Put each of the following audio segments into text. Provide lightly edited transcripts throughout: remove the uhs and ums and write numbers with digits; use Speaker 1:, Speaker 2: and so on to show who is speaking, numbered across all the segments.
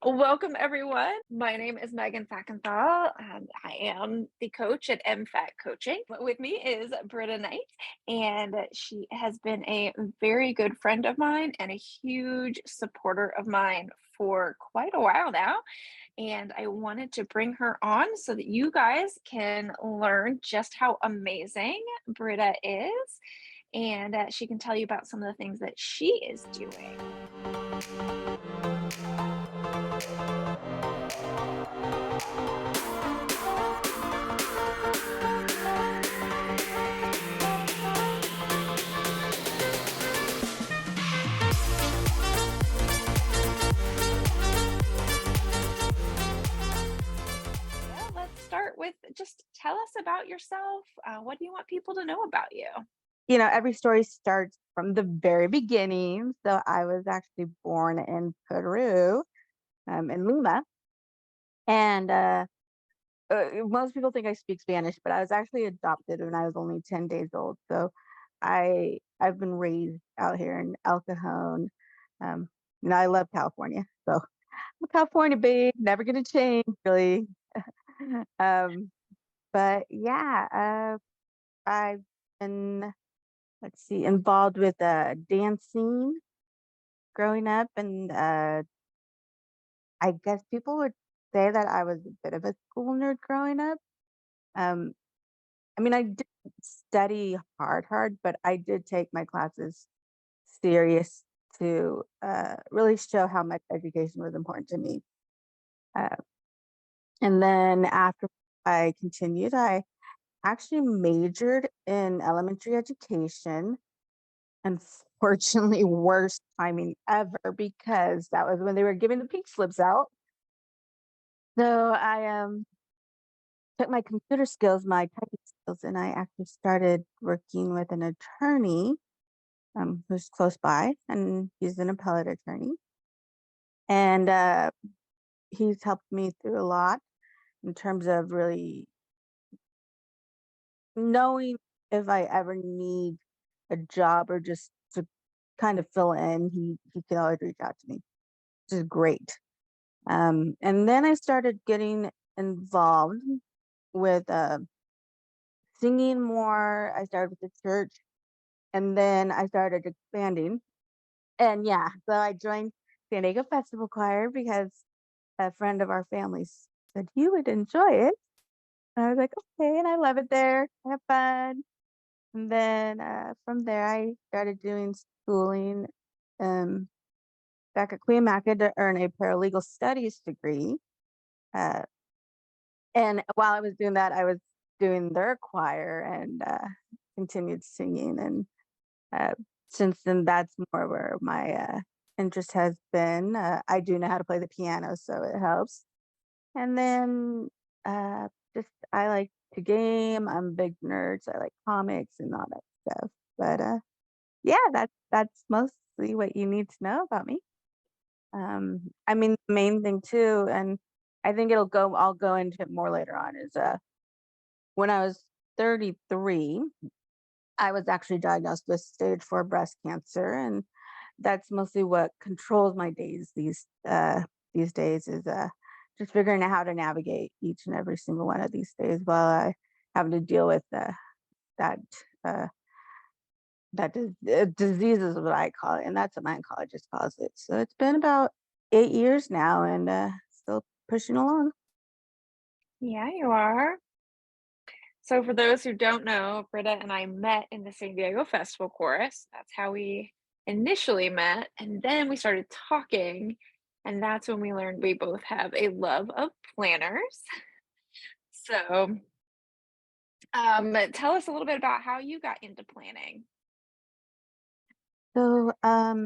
Speaker 1: Welcome, everyone. My name is Megan Fackenthal, and I am the coach at MFAT Coaching. With me is Britta Knight, and she has been a very good friend of mine and a huge supporter of mine for quite a while now. And I wanted to bring her on so that you guys can learn just how amazing Britta is, and she can tell you about some of the things that she is doing. Well, let's start with just tell us about yourself. What do you want people to know about you?
Speaker 2: Every story starts from the very beginning. So I was actually born in Peru, in Lima, and most people think I speak Spanish, but I was actually adopted when I was only 10 days old. So I've been raised out here in El Cajon. Um, I love California, so I'm a California babe, never gonna change, really. um, but yeah, I've been, let's see, involved with dancing growing up, and I guess people would say that I was a bit of a school nerd growing up. Um, I didn't study hard, but I did take my classes serious to really show how much education was important to me. Uh, and then after I continued, I actually majored in elementary education. Unfortunately, worst timing ever because that was when they were giving the pink slips out. So I took my computer skills, my typing skills, and I actually started working with an attorney who's close by, and he's an appellate attorney. And he's helped me through a lot in terms of really knowing if I ever need a job or just to kind of fill in. He can always reach out to me, which is great. And then I started getting involved with singing more. I started with the church, and then I started expanding. And yeah, so I joined San Diego Festival Choir because a friend of our family said you would enjoy it. And I was like, okay, and I love it there. I have fun. And then from there, I started doing schooling um, back at Queen Maca to earn a paralegal studies degree. Uh, and while I was doing that, I was doing their choir and continued singing. And Uh, since then, that's more where my interest has been. I do know how to play the piano, so it helps. And then just I like to game. I'm a big nerd, so I like comics and all that stuff. But yeah, that's mostly what you need to know about me. The main thing too, and I think I'll go into it more later on. Is when I was 33, I was actually diagnosed with stage 4 breast cancer, and that's mostly what controls my days these days is just figuring out how to navigate each and every single one of these days while I having to deal with that uh, disease is what I call it, and that's what my oncologist calls it. So it's been about 8 years now, and still pushing along.
Speaker 1: Yeah, you are. So, for those who don't know, Britta and I met in the San Diego Festival Chorus. That's how we initially met. And then we started talking. And that's when we learned we both have a love of planners. So, tell us a little bit about how you got into planning.
Speaker 2: So I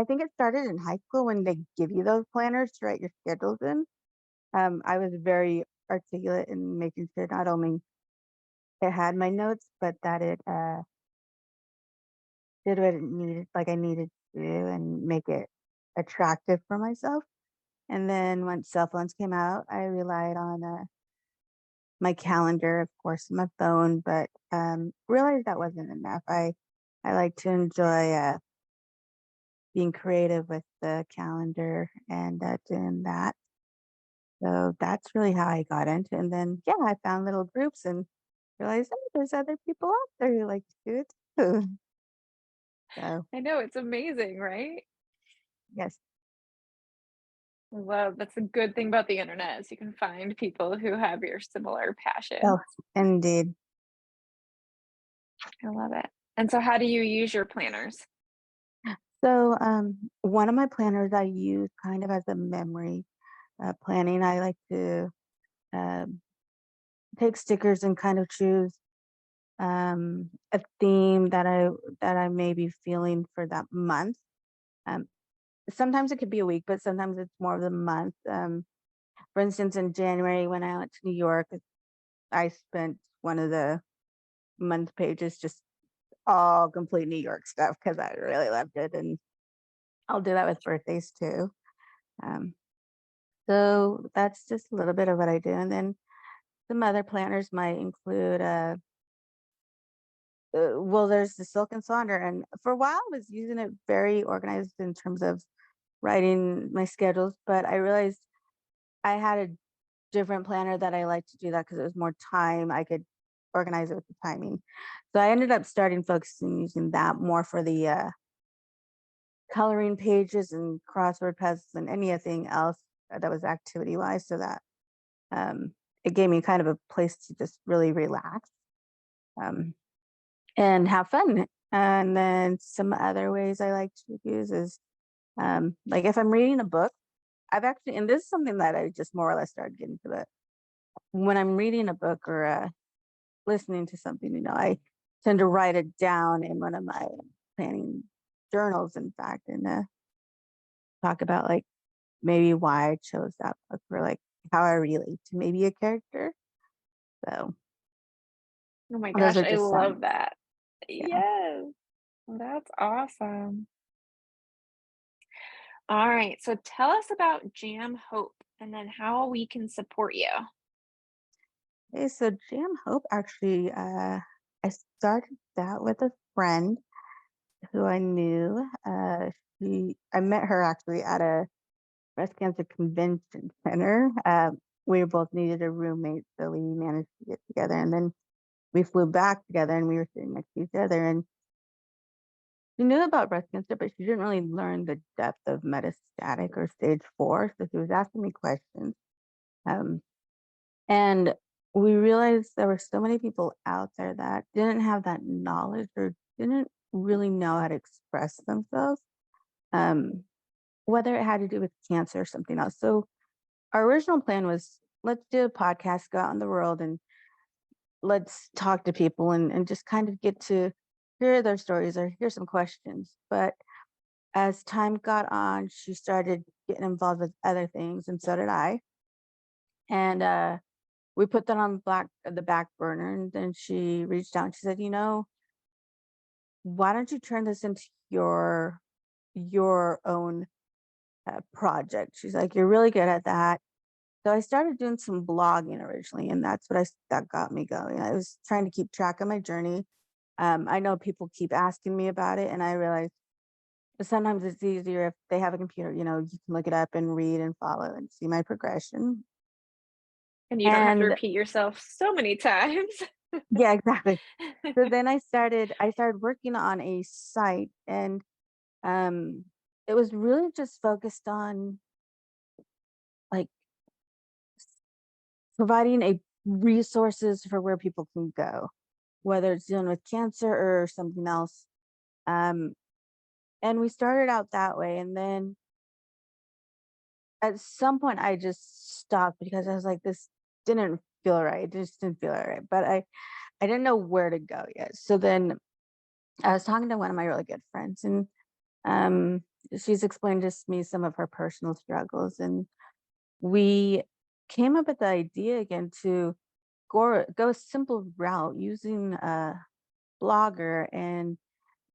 Speaker 2: think it started in high school when they give you those planners to write your schedules in. I was very articulate in making sure not only it had my notes, but that it did what it needed, like I needed to do, and make it attractive for myself. And then once cell phones came out, I relied on my calendar, of course, my phone, but realized that wasn't enough. I like to enjoy being creative with the calendar and doing that. So that's really how I got into it. And then, yeah, I found little groups and realized, oh, there's other people out there who like to do it too. So,
Speaker 1: I know, it's amazing, right?
Speaker 2: yes.
Speaker 1: Well, that's a good thing about the internet is you can find people who have your similar
Speaker 2: Oh,
Speaker 1: passions.
Speaker 2: indeed.
Speaker 1: I love it. And so how do you use your planners?
Speaker 2: So, one of my planners I use kind of as a memory planning. I like to um, take stickers and kind of choose a theme that I may be feeling for that month. Um, Sometimes it could be a week, but sometimes it's more of the month. For instance, in January when I went to New York, I spent one of the month pages just all complete New York stuff because I really loved it, and I'll do that with birthdays too. Um, so that's just a little bit of what I do, and then some other planners might include well, there's the Silk and Sonder, and for a while I was using it very organized in terms of writing my schedules, but I realized I had a different planner that I like to do that because it was more time. I could organize it with the timing. So I ended up starting focusing using that more for the coloring pages and crossword puzzles and anything else that was activity wise, so that um, it gave me kind of a place to just really relax. Um, and have fun. And then some other ways I like to use is like if I'm reading a book, I've actually, and this is something that I just more or less started getting to, but when I'm reading a book or listening to something, I tend to write it down in one of my planning journals, in fact, and talk about like maybe why I chose that book or like how I relate to maybe a character. So
Speaker 1: Oh my
Speaker 2: those
Speaker 1: gosh,
Speaker 2: are
Speaker 1: I
Speaker 2: just some,
Speaker 1: love that.
Speaker 2: yeah.
Speaker 1: Yes, that's awesome. All right, so tell us about Jam Hope and then how we can support you.
Speaker 2: Okay, so Jam Hope actually, I started that with a friend who I knew. I met her actually at a breast cancer convention center. We both needed a roommate, so we managed to get together, and then we flew back together, and we were sitting next to each other. And she knew about breast cancer, but she didn't really learn the depth of metastatic or stage 4. So she was asking me questions. Um, And we realized there were so many people out there that didn't have that knowledge or didn't really know how to express themselves, um, whether it had to do with cancer or something else. So our original plan was let's do a podcast, go out in the world, and let's talk to people and just kind of get to hear their stories or hear some questions. But as time got on, she started getting involved with other things, and so did I. And we put that on the back burner, and then she reached out and she said, why don't you turn this into your own project? She's like, you're really good at that. So I started doing some blogging originally, and that's what that got me going. I was trying to keep track of my journey. I know people keep asking me about it, and I realized sometimes it's easier if they have a computer. You can look it up and read and follow and see my progression.
Speaker 1: And you don't have to
Speaker 2: And
Speaker 1: repeat yourself so many times.
Speaker 2: yeah, exactly. So then I started working on a site, and um it was really just focused on like providing a resources for where people can go, whether it's dealing with cancer or something else. Um and we started out that way, and then at some point I just stopped because I was like, this didn't feel right. It just didn't feel right. But I didn't know where to go yet. So then I was talking to one of my really good friends, and Um, she's explained to me some of her personal struggles, and we came up with the idea again to go a simple route using a blogger, and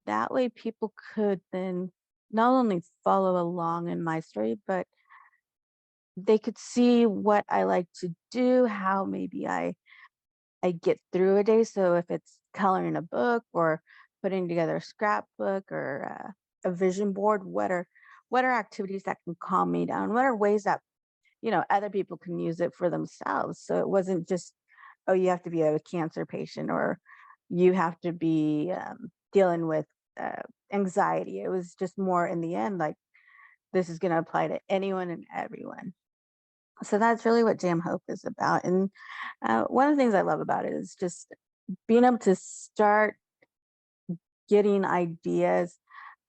Speaker 2: that way people could then not only follow along in my story, but they could see what I like to do, how maybe I get through a day. So if it's coloring a book or putting together a scrapbook or a vision board. What are activities that can calm me down? What are ways that other people can use it for themselves? So it wasn't just, oh, you have to be a cancer patient, or you have to be dealing with uh, anxiety. It was just more in the end like this is going to apply to anyone and everyone. So that's really what Jam Hope is about. And one of the things I love about it is just being able to start getting ideas.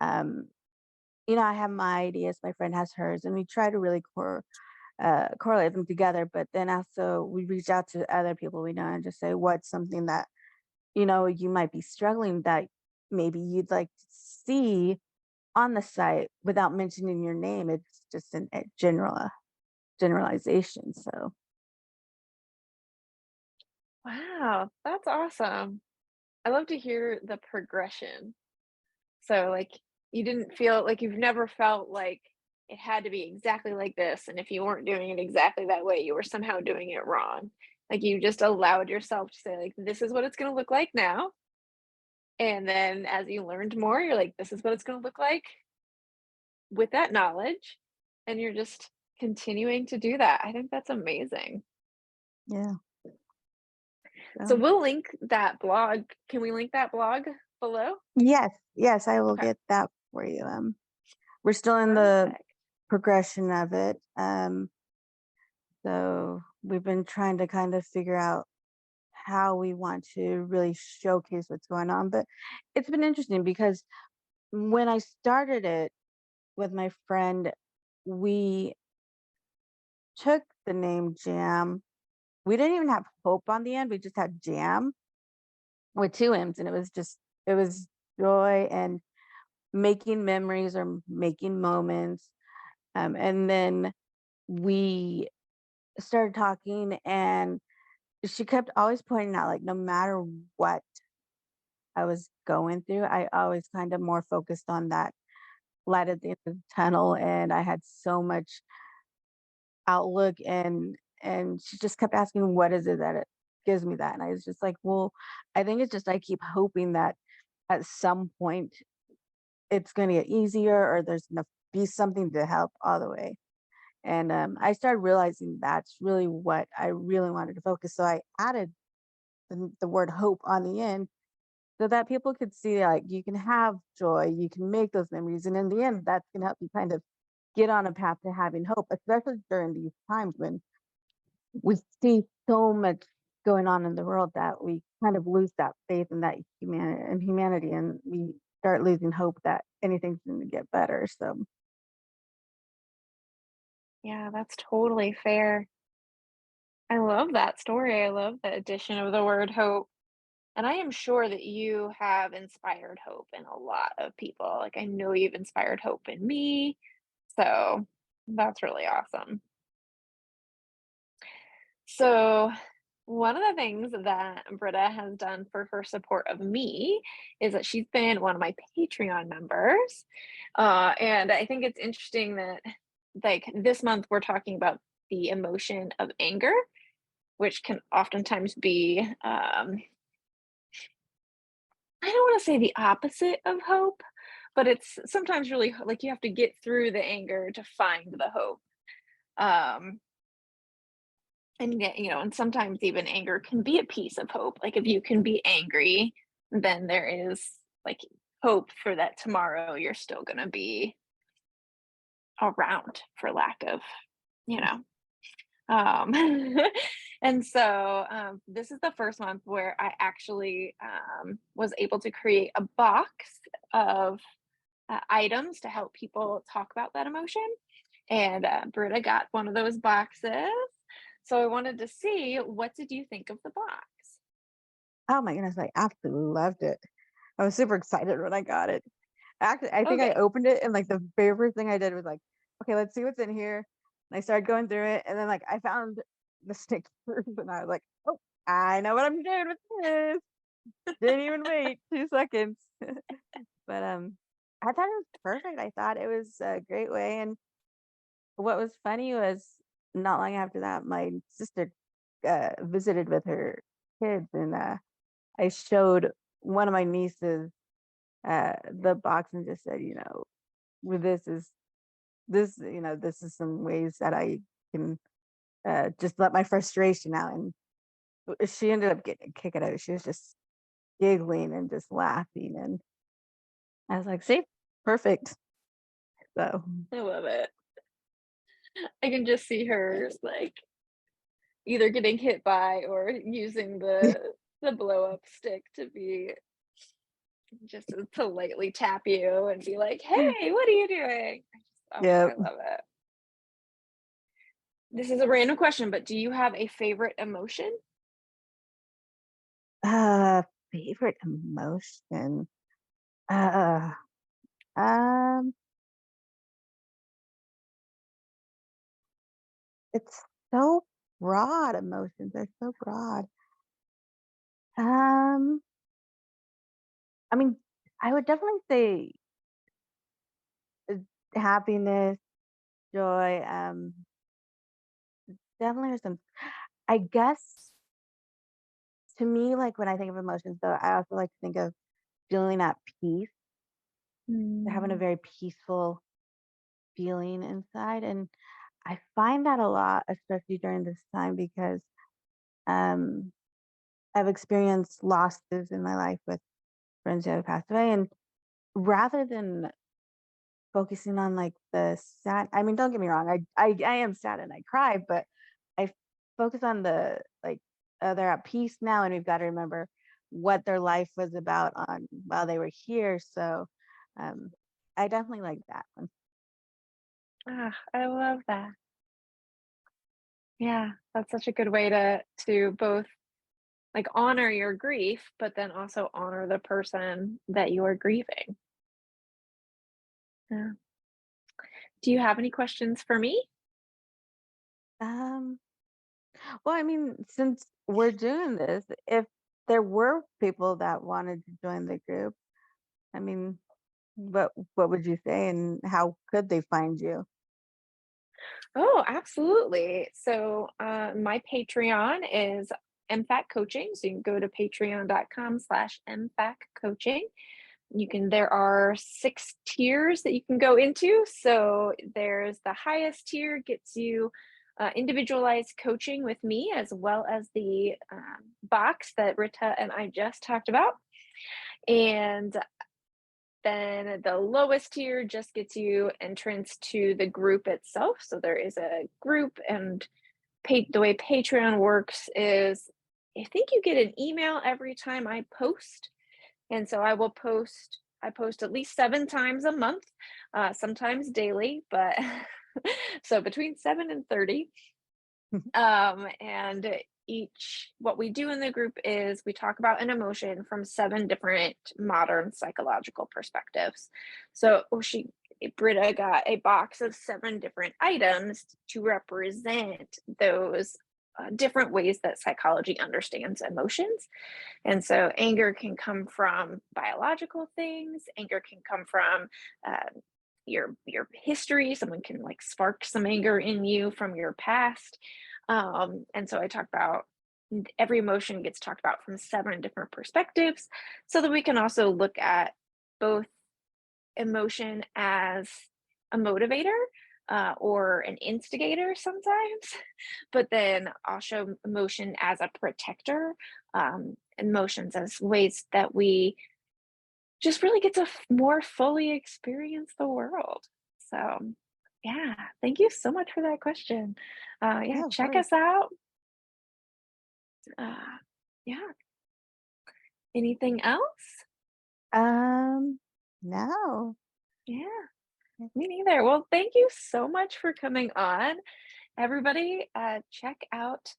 Speaker 2: Um, I have my ideas, my friend has hers, and we try to really correlate them together. But then also we reach out to other people we know and just say, what's something that, you might be struggling that maybe you'd like to see on the site without mentioning your name. It's just a generalization. So
Speaker 1: Wow, that's awesome. I love to hear the progression. So, like, you didn't feel like you've never felt like it had to be exactly like this, and if you weren't doing it exactly that way, you were somehow doing it wrong. Like, you just allowed yourself to say, like, "This is what it's gonna look like now," and then as you learned more, you're like, "This is what it's gonna look like with that knowledge," and you're just continuing to do that. I think that's amazing.
Speaker 2: yeah.
Speaker 1: So
Speaker 2: So
Speaker 1: we'll link that blog. Can we link that blog below?
Speaker 2: yes, yes, I will
Speaker 1: Okay,
Speaker 2: get that for you. We're still in the
Speaker 1: perfect.
Speaker 2: progression of it. So we've been trying to kind of figure out how we want to really showcase what's going on. But it's been interesting because when I started it with my friend, we took the name Jam. We didn't even have hope on the end. We just had Jam with two M's, and it was joy and making memories or making moments. And then we started talking, and she kept always pointing out, like, no matter what I was going through, I always kind of more focused on that light at the end of the tunnel. And I had so much outlook, and she just kept asking, what is it that it gives me that? And I was just like, well, I think it's just I keep hoping that at some point it's going to get easier, or there's going to be something to help all the way. And I started realizing that's really what I really wanted to focus. So I added the word hope on the end so that people could see, like, you can have joy, you can make those memories. And in the end, that's going to help you kind of get on a path to having hope, especially during these times when we see so much going on in the world that we kind of lose that faith in that humanity, and we start losing hope that anything's going to get better. So
Speaker 1: Yeah, that's totally fair. I love that story. I love the addition of the word hope. And I am sure that you have inspired hope in a lot of people. Like, I know you've inspired hope in me. So that's really awesome. So, one of the things that Britta has done for her support of me is that she's been one of my Patreon members. And I think it's interesting that, like, this month we're talking about the emotion of anger, which can oftentimes be, I don't want to say the opposite of hope, but it's sometimes really like you have to get through the anger to find the hope. Um, and yet, and sometimes even anger can be a piece of hope. Like, if you can be angry, then there is, like, hope for that tomorrow you're still going to be around, for lack of, you know. Um, and so this is the first month where I actually was able to create a box of items to help people talk about that emotion. And Britta got one of those boxes. So I wanted to see, what did you think of the box?
Speaker 2: oh my goodness, I absolutely loved it. I was super excited when I got it. Actually, I
Speaker 1: Oh,
Speaker 2: think I
Speaker 1: good.
Speaker 2: opened it, and like the very first thing I did was like, okay, let's see what's in here. And I started going through it, and then like I found the stickers, and I was like, oh, I know what I'm doing with this. Didn't even wait 2 seconds. But I thought it was perfect. I thought it was a great way. And what was funny was not long after that, my sister visited with her kids, and I showed one of my nieces the box and just said, well, this is some ways that I can just let my frustration out. And she ended up getting a kick out of it. She was just giggling and just laughing, and I was like, "See, perfect." So,
Speaker 1: I love it. I can just see her like either getting hit by or using the blow up stick to be just to lightly tap you and be like, "Hey, what are you doing?" Oh,
Speaker 2: yeah.
Speaker 1: I love it. This is a random question, but do you have a favorite emotion?
Speaker 2: Uh, Favorite emotion. Uh, um, it's so broad. Emotions are so broad. Um, I mean, I would definitely say uh, happiness, joy. Definitely are some. I guess to me, like when I think of emotions, though, I also like to think of feeling at peace, having a
Speaker 1: Mm,
Speaker 2: very peaceful feeling inside, and I find that a lot, especially during this time, because um, I've experienced losses in my life with friends who have passed away, and rather than focusing on like the sad, I mean, don't get me wrong, I am sad and I cry, but I focus on the like they're at peace now, and we've got to remember what their life was about on while they were here. So um, I definitely like that one.
Speaker 1: I love that. Yeah, that's such a good way to both like honor your grief, but then also honor the person that you are grieving. Yeah. Do you have any questions for me?
Speaker 2: Um, well, I mean, since we're doing this, if there were people that wanted to join the group, I mean, what would you say, and how could they find you?
Speaker 1: Oh, absolutely. So, my Patreon is MFAC Coaching. So you can go to patreon.com/MFAC Coaching. There are 6 tiers that you can go into. So there's the highest tier gets you individualized coaching with me, as well as the box that Rita and I just talked about. And then the lowest tier just gets you entrance to the group itself. So there is a group, and the way Patreon works is I think you get an email every time I post, and so I post at least 7 times a month, sometimes daily, but so between 7 and 30. And each what we do in the group is we talk about an emotion from 7 different modern psychological perspectives. So, Britta got a box of 7 different items to represent those, different ways that psychology understands emotions. And so anger can come from biological things. Anger can come from your history. Someone can like spark some anger in you from your past. And so I talk about every emotion gets talked about from 7 different perspectives, so that we can also look at both emotion as a motivator, or an instigator sometimes, but then also emotion as a protector, emotions as ways that we just really get to more fully experience the world. So, yeah, thank you so much for that question. Yeah,
Speaker 2: Yeah, of
Speaker 1: check
Speaker 2: course.
Speaker 1: us out. Uh, yeah, anything else?
Speaker 2: Um, no.
Speaker 1: Yeah, me neither. Well, thank you so much for coming on. Everybody, check out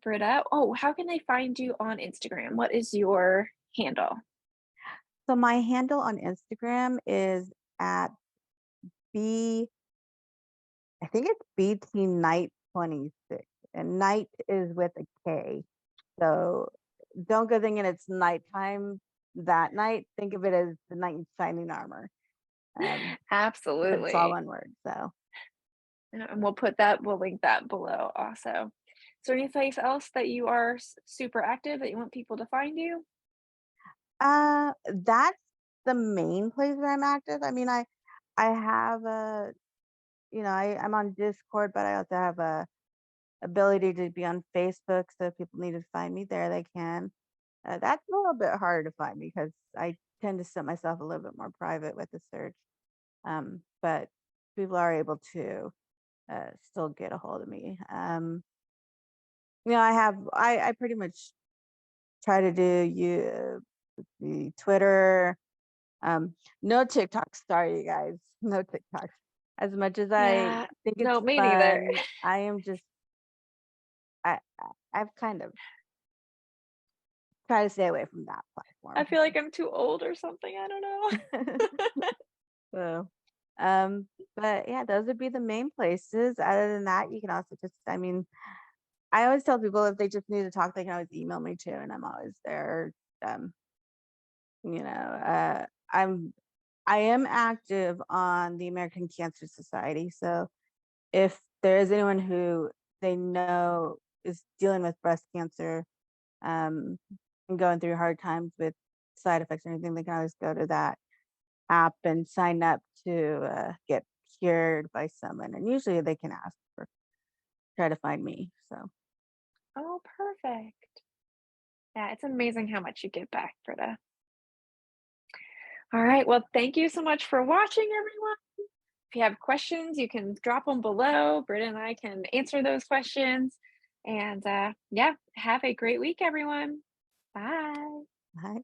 Speaker 1: Britta. Oh, how can they find you on Instagram? What is your handle?
Speaker 2: So my handle on Instagram is at B, I think it's BT Night 26, and night is with a K. So don't go thinking it's nighttime that night. Think of it as the knight in shining armor. But it's all
Speaker 1: Absolutely.
Speaker 2: one word. So
Speaker 1: And we'll link that below also. Is there any place else that you are super active that you want people to find you?
Speaker 2: that's the main place where I'm active. I mean, I have a, I'm on Discord, but I also have a ability to be on Facebook. So if people need to find me there, they can. That's a little bit harder to find because I tend to set myself a little bit more private with the search. But people are able to still get a hold of me. I pretty much try to do the Twitter. No TikToks. Sorry, you guys. No TikToks. As much as I
Speaker 1: Yeah.
Speaker 2: think it's
Speaker 1: No, me neither.
Speaker 2: fun, I am just I've kind of tried to stay away from that
Speaker 1: I
Speaker 2: platform.
Speaker 1: feel like I'm too old or something, I don't know.
Speaker 2: So, um, but yeah, those would be the main places. Other than that, you can also just, I mean, I always tell people if they just need to talk, they can always email me too, and I'm always there. Um, you know, uh, I'm I am active on the American Cancer Society. So if there is anyone who they know is dealing with breast cancer, um, and going through hard times with side effects or anything, they can always go to that app and sign up to get cured by someone. And usually they can ask for try to find me. So
Speaker 1: Oh, perfect. Yeah, it's amazing how much you give back, Britta. All right. Well, thank you so much for watching, everyone. If you have questions, you can drop them below. Britta and I can answer those questions. And yeah, have a great week, everyone. Bye.
Speaker 2: I